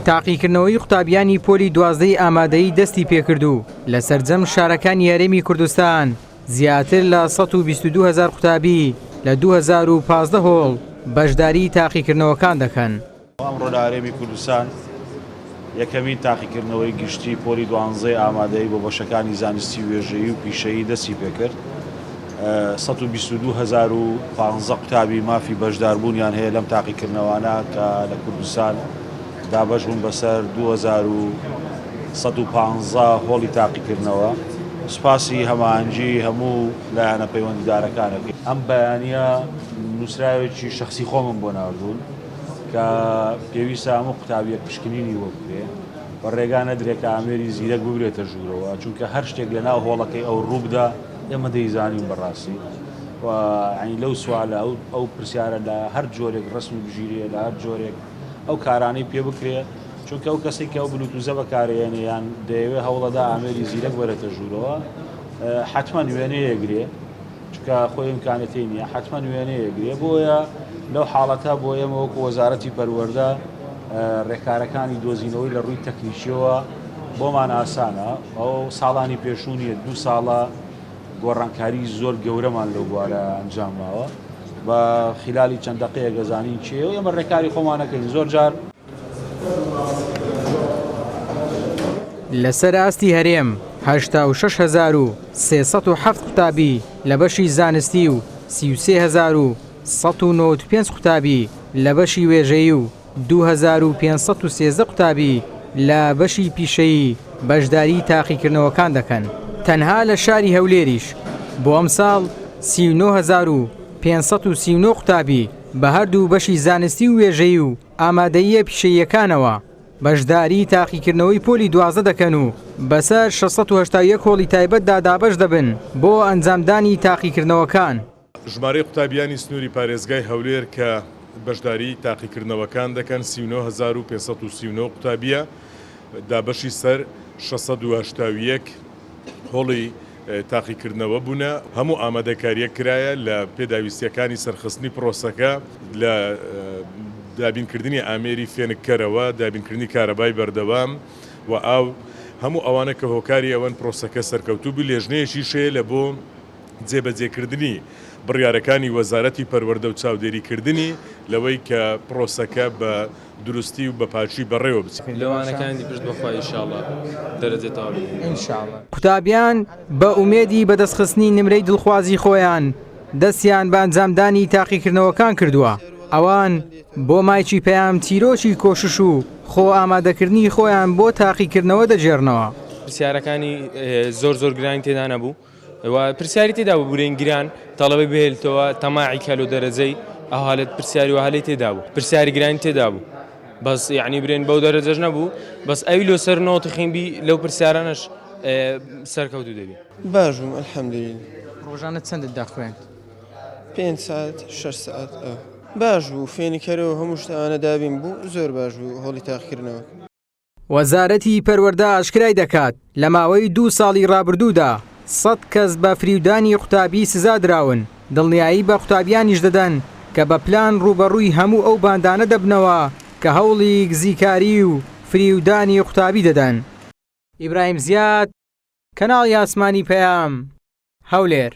تاقیکردنەوەی قوتابیانی پۆلی 12 ئامادەیی دەستی پێکردو لە سەرجەم شارەکانی هەرێمی کوردستان زیاتر لە 122,000 قوتابی لە 2015 هۆڵ بەشداری تاقیکردنەوەکان دەکەن. ئەمڕۆ لە هەرێمی کوردستان یەکەمین تاقیکردنەوەی گشتی پۆلی 12 ئامادەیی بۆ بەشەکانی زانستی وێژەیی و پیشەیی دەستی پێکرد. 122,015 قوتابی مافی بەشداربوونیان هەیە لەم تاقیکردنەوانە کە لە کوردستان دابەش بوون بەسەر 2115 هۆڵی تاقیکردنەوە. سوپاسی هەماهەنگی هەموو لایەنە پەیوەندیدارەکانەکەی. ئەم بەیانیە نووسراوێکی شەخسی خۆمم بۆ ناردوون کە پێویستە هەموو قوتابیەک پشکنینی وە بکرێ بە ڕێگا نەدرێت کە ئامێری زیرەک ببرێتە ژوورەوە، چونکە هەر شتێک لەناو هۆڵەکەی ئەو ڕووبدا ئێمە دەیزانین بەڕاستی و ینی لەو سوالە ئەو پرسیارە لە هەر جۆرێک ڕسم و بژیرێ لە هەر جۆرێک ئەو کارانەی پێ بکرێ، چونکە ئەو کەسێک کە ئەو بلوتوزە بەکارێنێ یان دەیەوێت هەوڵەدا ئامێری زیرەک بەرێتە ژوورەوە حتمما وێنەیەگرێ، چونکە خۆی ئیمکانەتی نییە، حتمما وێنەیەگرێ. بۆیە لەو حاڵەتە بۆ ئێمە وەکو وەزارەتی پەروەردە ڕێکارەکانی دۆزینەوەی لە ڕووی تەکنیکیەوە بۆمان ئاسانە. ئەو ساڵانی پێشوونیە 2 ساڵە گۆڕانکاری زۆر گەورەمان لەو بوارە ئەنجام ماوە بە خلالی چەند دقەیە گەزانین چیە و ئێمە ڕێکاری خۆمانەکەین. زۆر جار لەسەر ئاستی هەرێم 86,307 قوتابی لە بەشی زانستی و 33,195 قوتابی لە بەشی وێژەیی و 2,513 قوتابی لە بەشی پیشەیی بەشداری تاقیکردنەوەکان دەکەن. تەنها لە شاری هەولێریش بۆ ئەم ساڵ 39,539 قوتابی بە هەردوو بەشی زانستی و وێژەیی و ئامادەییە پیشەییەکانەوە بەشداری تاقیکردنەوەی پۆلی 12 دەکەن و بەسەر 681 هۆڵی تایبەتدا دابەش دەبن بۆ ئەنجامدانی تاقیکردنەوەکان. ژمارەی قوتابیانی سنووری پارێزگای هەولێر کە بەشداری تاقیکردنەوەکان دەکەن 39,539 قوتابیە، دابەشی سەر 681 هۆڵی تاقیکردنەوە بوونە. هەموو ئامادەکاریە کرایە لە پێداویستیەکانی سەرخستنی پرۆسەکە لە دابینکردنی ئامێری فێنکەرەوە، دابینکردنی کارەبای بەردەوام و ئاو هەموو ئەوانە کە هۆکاری ئەوەن پرۆسەکە سەرکەوتوو بوو. لێژنەیەشی شەیە لە بۆ جێبەجێکردنی بڕیارەکانی وەزارەتی پەروەردە و چاودێریکردنی لەوەی کە پرۆسەکە بە دروستی و بە پاچی بەڕێوە بچێت. لەوانەکانی پشت بەخوای ئینشاڵڵا دەرەجێتەوە ئینشاڵڵا. قوتابیان بە ئومێدی بەدەستخستنی نمرەی دڵخوازی خۆیان دەستیان بە ئەنجامدانی تاقیکردنەوەکان کردووە. ئەوان بۆ مایکی پەیام تیرۆکی کۆشش و خۆ ئامادەکردنی خۆیان بۆ تاقیکردنەوە دەجێڕنەوە. پرسیارەکانی زۆر گرانی تێدا نەبوو و پرسیاری تێدا بوو بورێن گران تەڵەبەی بهێلتەوە تەماعی کەلۆ دەرەجەی ئەو حالەت پرسیاری و هەلەی تێدا بوو، پرسیاری گرانی تێدا بوو، بەس یعنی برێن بەو دەرەجەش نەبوو، بەس ئەوی لۆ سەر نۆتی خینبی لەو پرسیارانەش سەرکەوتو دەبی. باش بووم ئەلحەمدولیلا. ڕۆژانە چەندت دەخوێن؟ 5 ساعت 6 ساعت. باش بوو فێنکەرەوە هەموو شتانە دابین بوو، زۆر باش بوو هۆڵی تاقیکردنەوە. وەزارەتی پەروەردە ئاشکرای دەکات لە ماوەی 2 ساڵی ڕابردوودا 100 کەس بە فریودانی قوتابی سزا دراون. دڵنیایی بە قوتابیانیش دەدەن کە بە پلان ڕوبەڕووی هەموو ئەو باندانە دەبنەوە کە هەوڵی گزیکاری و فریودانی قوتابی دەدەن. ئیبراهیم زیاد، کەناڵی ئاسمانی پەیام، هەولێر.